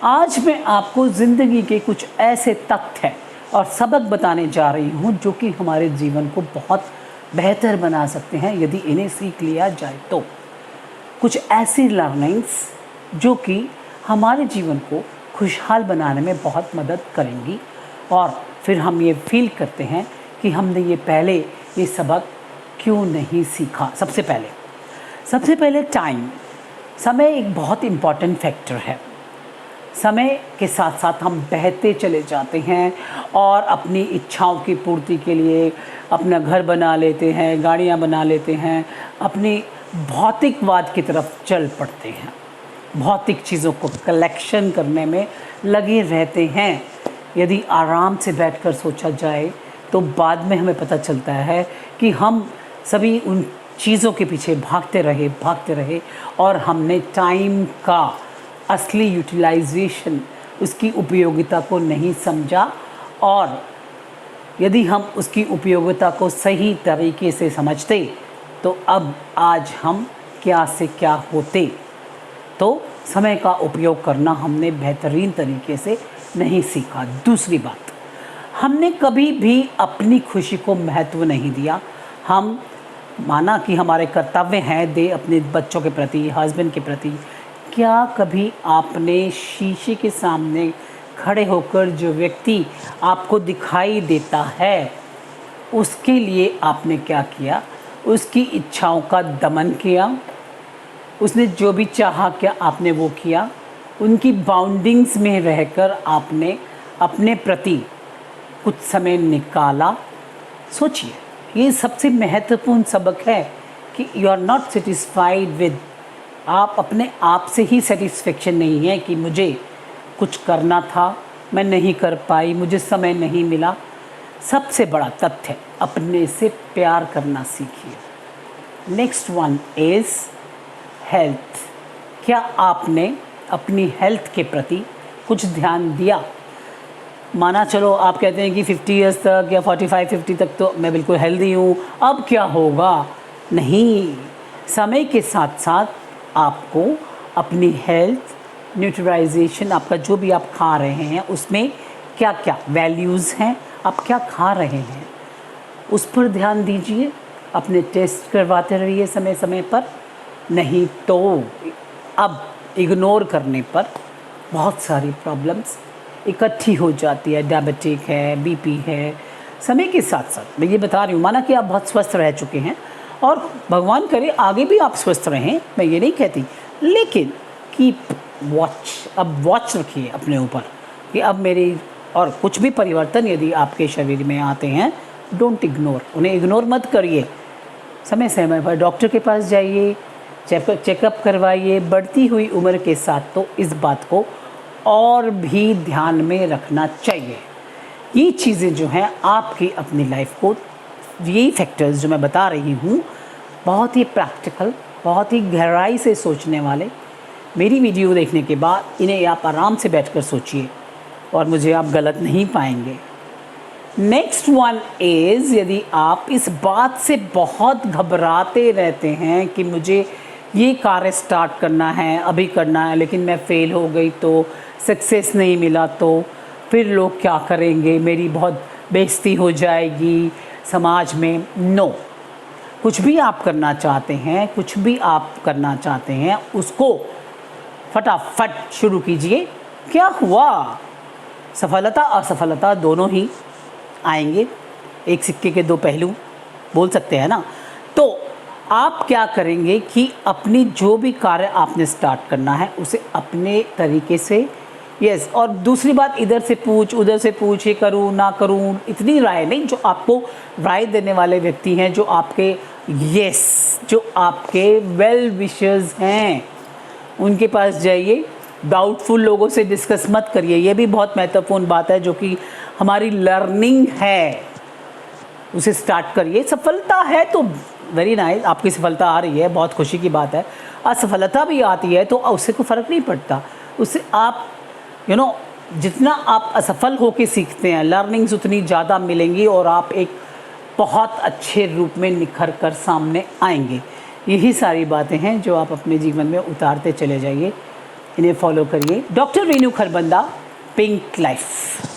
आज मैं आपको ज़िंदगी के कुछ ऐसे तथ्य और सबक बताने जा रही हूँ जो कि हमारे जीवन को बहुत बेहतर बना सकते हैं यदि इन्हें सीख लिया जाए तो। कुछ ऐसी लर्निंग्स जो कि हमारे जीवन को खुशहाल बनाने में बहुत मदद करेंगी और फिर हम ये फील करते हैं कि हमने ये पहले ये सबक क्यों नहीं सीखा। सबसे पहले टाइम, समय एक बहुत इम्पॉर्टेंट फैक्टर है। समय के साथ साथ हम बहते चले जाते हैं और अपनी इच्छाओं की पूर्ति के लिए अपना घर बना लेते हैं, गाड़ियाँ बना लेते हैं, अपनी भौतिकवाद की तरफ चल पड़ते हैं, भौतिक चीज़ों को कलेक्शन करने में लगे रहते हैं। यदि आराम से बैठकर सोचा जाए तो बाद में हमें पता चलता है कि हम सभी उन चीज़ों के पीछे भागते रहे और हमने टाइम का असली यूटिलाइजेशन, उसकी उपयोगिता को नहीं समझा। और यदि हम उसकी उपयोगिता को सही तरीके से समझते तो अब आज हम क्या से क्या होते। तो समय का उपयोग करना हमने बेहतरीन तरीके से नहीं सीखा। दूसरी बात, हमने कभी भी अपनी खुशी को महत्व नहीं दिया। हम माना कि हमारे कर्तव्य हैं दे अपने बच्चों के प्रति, हस्बैंड के प्रति। क्या कभी आपने शीशे के सामने खड़े होकर जो व्यक्ति आपको दिखाई देता है उसके लिए आपने क्या किया? उसकी इच्छाओं का दमन किया? उसने जो भी चाहा क्या आपने वो किया? उनकी बाउंडिंग्स में रहकर आपने अपने प्रति कुछ समय निकाला? सोचिए, ये सबसे महत्वपूर्ण सबक है कि you are not satisfied with, आप अपने आप से ही सेटिस्फेक्शन नहीं है कि मुझे कुछ करना था, मैं नहीं कर पाई, मुझे समय नहीं मिला। सबसे बड़ा तथ्य, अपने से प्यार करना सीखिए। Next one is health. क्या आपने अपनी हेल्थ के प्रति कुछ ध्यान दिया? माना चलो आप कहते हैं कि 50 इयर्स तक या 45-50 तक तो मैं बिल्कुल हेल्दी हूँ, अब क्या होगा? नहीं, समय के साथ साथ आपको अपनी हेल्थ, न्यूट्रलाइजेशन, आपका जो भी आप खा रहे हैं उसमें क्या क्या वैल्यूज़ हैं, आप क्या खा रहे हैं उस पर ध्यान दीजिए। अपने टेस्ट करवाते रहिए समय समय पर। नहीं तो अब इग्नोर करने पर बहुत सारी प्रॉब्लम्स इकट्ठी हो जाती है। डायबिटिक है, बीपी है। समय के साथ साथ मैं ये बता रही हूँ, माना कि आप बहुत स्वस्थ रह चुके हैं और भगवान करे आगे भी आप स्वस्थ रहें, मैं ये नहीं कहती, लेकिन कीप वॉच। अब वॉच रखिए अपने ऊपर कि अब मेरी और कुछ भी परिवर्तन यदि आपके शरीर में आते हैं, डोंट इग्नोर, उन्हें इग्नोर मत करिए। समय समय पर डॉक्टर के पास जाइए, चेकअप करवाइए। बढ़ती हुई उम्र के साथ तो इस बात को और भी ध्यान में रखना चाहिए। ये चीज़ें जो हैं आपकी अपनी लाइफ को, ये फैक्टर्स जो मैं बता रही हूँ, बहुत ही प्रैक्टिकल, बहुत ही गहराई से सोचने वाले, मेरी वीडियो देखने के बाद इन्हें आप आराम से बैठकर सोचिए और मुझे आप गलत नहीं पाएंगे। नेक्स्ट वन इज़, यदि आप इस बात से बहुत घबराते रहते हैं कि मुझे ये कार्य स्टार्ट करना है, अभी करना है, लेकिन मैं फ़ेल हो गई तो, सक्सेस नहीं मिला तो, फिर लोग क्या करेंगे, मेरी बहुत बेइज्जती हो जाएगी समाज में। नो, कुछ भी आप करना चाहते हैं, कुछ भी आप करना चाहते हैं, उसको फटाफट शुरू कीजिए। क्या हुआ? सफलता असफलता दोनों ही आएंगे, एक सिक्के के दो पहलू बोल सकते हैं ना। तो आप क्या करेंगे कि अपनी जो भी कार्य आपने स्टार्ट करना है उसे अपने तरीके से, यस। और दूसरी बात, इधर से पूछ उधर से पूछ, ये करूँ ना करूँ, इतनी राय नहीं। जो आपको राय देने वाले व्यक्ति हैं, जो आपके जो आपके वेल विशर्स हैं, उनके पास जाइए। डाउटफुल लोगों से डिस्कस मत करिए। ये भी बहुत महत्वपूर्ण बात है जो कि हमारी लर्निंग है, उसे स्टार्ट करिए। सफलता है तो वेरी नाइस, आपकी सफलता आ रही है, बहुत खुशी की बात है। असफलता भी आती है तो उससे कोई फ़र्क नहीं पड़ता। उससे आप जितना आप असफल होके सीखते हैं, लर्निंग्स उतनी ज़्यादा मिलेंगी और आप एक बहुत अच्छे रूप में निखर कर सामने आएंगे। यही सारी बातें हैं जो आप अपने जीवन में उतारते चले जाइए। इन्हें फॉलो करिए। Doctor Renu Kharbanda, pink life.